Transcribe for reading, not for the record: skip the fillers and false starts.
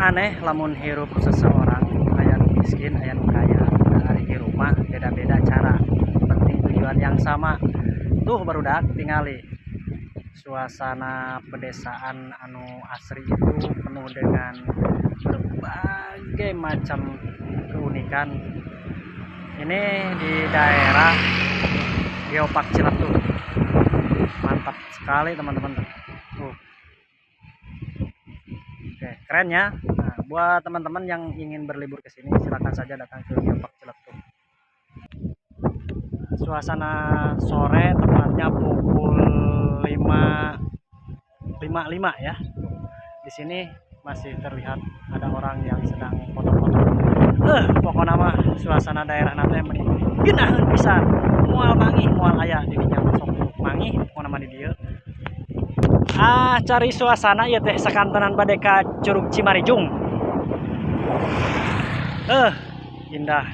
aneh lamun hirup seseorang, aya nu miskin aya nu kaya, dari hirup mah beda-beda cara, penting tujuan yang sama. Tuh barudak tingali suasana pedesaan anu asri itu penuh dengan berbagai macam keunikan. Ini di daerah Geopark Ciletuh, mantap sekali teman-teman. Oke, keren ya. Nah, buat teman-teman yang ingin berlibur ke sini, silakan saja datang ke Geopark Ciletuh. Suasana sore tepatnya pukul 5.55 ya. Di sini masih terlihat ada orang yang sedang foto-foto. Pokoknya mah suasana daerah nanti geunaheun pisan. Moal mangi, moal aya di dinya sok mangi, pokona mah di dieu. Cari suasana ya teh sakantenan bade ka Curug Cimarijung. Indah.